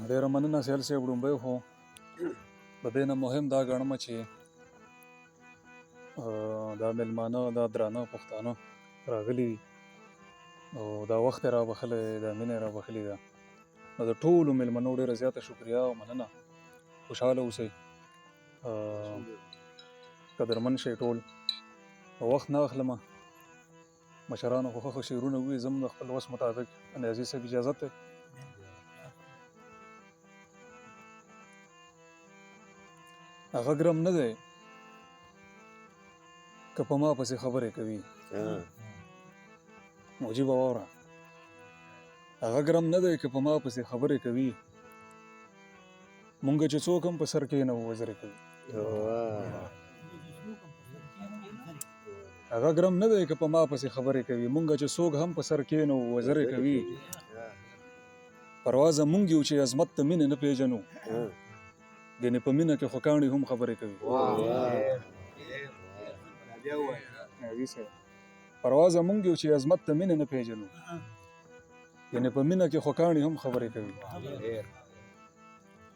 ډېره مننه سیال صاحب. لومړی خو د دې نه مهم دا ګڼم چې دا میلمانه دا درانه پښتانه راغلي دي او دا وخت یې رابخلی دی، دا مینه یې رابخلې ده. نو د ټولو میلمنو ډېره زیاته شکریا او مننه. خوشحاله اوسئ، قدرمن شئ ټول. وخت نه اخلمه، مشرانو خو ښه شعرونه ووایي، زه هم د خپل وس مطابق نیازي صاحب اجازت دی. هغه ګرم نه دی که په ما پسې خبرې کوي. مجیبه واوره، هغه ګرم نه دی که په ما پسې خبرې کوي. مونږ چې څوک هم په سر کښېنوو وزرې کوي. هغه ګرم نه دی که په ما پسې خبرې کوي. مونږ چې څوک هم په سر کښېنوو وزرې کوي. پروا زمونږ یو چې عظمت د مینې نه پېژنو، ګنې په مینه کې خو کاڼي هم خبرې کوي. پروا زمونږ یو چې عظمت د مینې نه پېژنو، ګنې په مینه کې خو کاڼي هم خبرې کوي.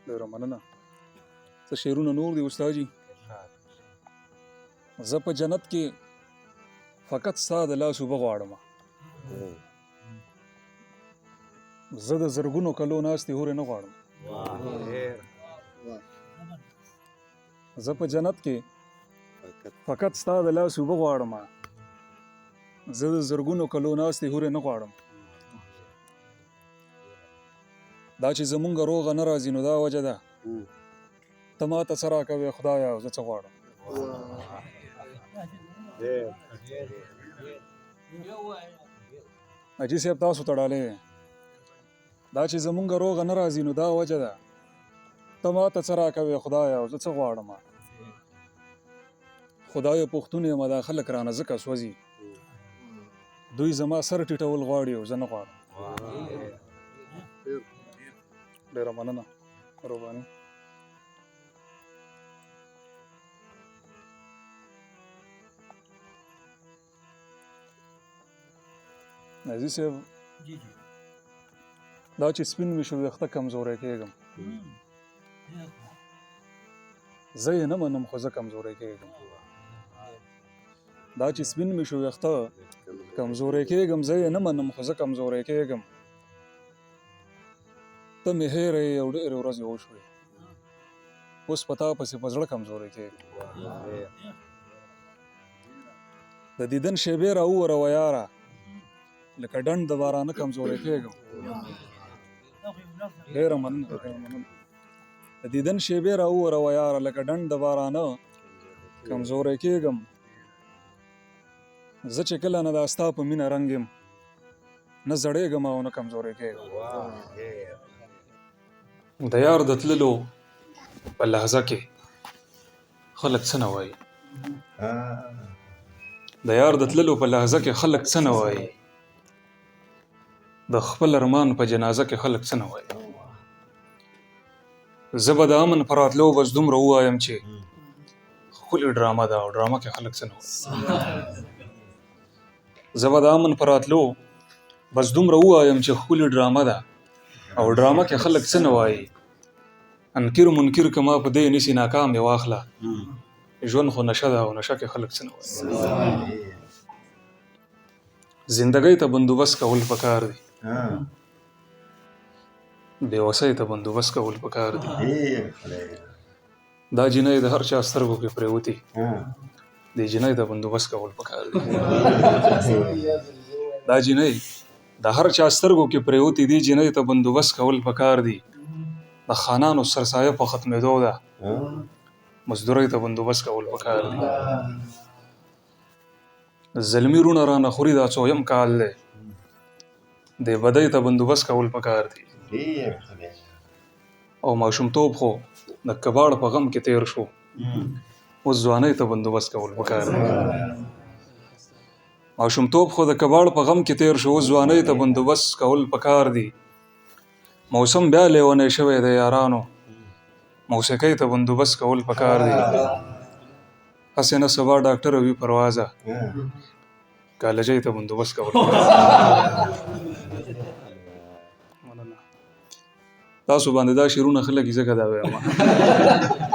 ډېره مننه. څه شعرونه نور دي استاجي. زه په جنت کې فقط ستا د لاس اوبه غواړم. زه د زرګونو کلو ناستې هورې نه غواړم. زه په جنت کې فقط ستا د لاس اوبه غواړم. زه د زرګونو کلو ناستې هورې نه غواړم. دا چې زمونږ روغه نه راځي نو دا وجه ده ته ما ته څه راکوې خدایه او زه څه غواړم. حاجي صاحب تاسو ته ډالۍ دی. دا چې زمونږ روغه نه راځي نو دا وجه ده ته ما ته څه راکوې خدایه او زه څه غواړم. خدایه پښتون یم دا خلک رانه ځکه سوځي، دوی زما سر ټیټول غواړي او زه نه غواړم. ډېره مننه قرباني. نازي صاحب دا چې سپین مې شو ویښته کمزوری کېږم. زه یې نه منم خو زه کمزوری کېږم. دا چې سپین مې شو ویښته کمزوری کېږم، زه یې نه منم خو زه کمزوری کېږم. ته مې هېره یې او ډېرې ورځې وشوې، اوس په تا پسې په زړه کمزوری کېږم. د دیدن شېبې راووروه یاره، لکه ډنډ د بارانه کمزوری کېږم. ډېره مننه. د دیدن شېبې راووروه یاره، لکه ډنډ د بارانه کمزوری کېږم. زه چې کله نه دا ستا په مینه رنګ یم، نه زړېږم او نه کمزوری کېږم. د یار د تللو په لحظه کې خلک څه نه وایي. د یار د تللو په لحظه کې خلک څه نه وایي. د خپل ارمان په جنازه کې خلک څه نه وایي. زه به د امن په راتلو بس دومره ووایم چې ښکلې ډرامه ده او ډرامه کې خلک څه نه وایي. زه به د امن په راتلو بس دومره ووایم چې ښکلې ډرامه ده او ډرامه کې خلک څه نه وایي. انکر منکر که ما په دې نیسي ناکام یې واخله، ژوند خو نشه ده او نشه کې خلک څه نه وایي. زندګۍ ته بندوبست کول پکار دي، بېوسۍ ته بندوبست کول پکار دي. دا جنۍ د هر چا سترګو کې پرېوتې، دې جنۍ ته بندوبست کول پکار دي. دا جنۍ د هر چا سترګو کې پرېوتې، دې جنۍ ته بندوبست کول پکار دي. د خانانو سرسایه په ختمېدو ده، مزدورۍ ته بندوبست کول پکار دي. زلمي رونه رانه خوري دا څویم کال دی، دې بدۍ ته بندوبست کول پکار دي. او ماشومتوب خو د کباړ په غم کې تیر شو، اوس ځوانۍ ته بندوبست کول پکار دي. ماشومتوب خو د کباړ په غم کې تیر شو، اوس ځوانۍ ته بندوبست کول پکار دي. موسم بیا لیونی شوی دی یارانو، موسیقۍ ته بندوبست کول پکار دي. هسې نه سبا ډاکټر وي پروازه، کالجۍ ته بندوبست کول پکار دي. تاسو باندې دا شعرونه خلک ځکه دا وایم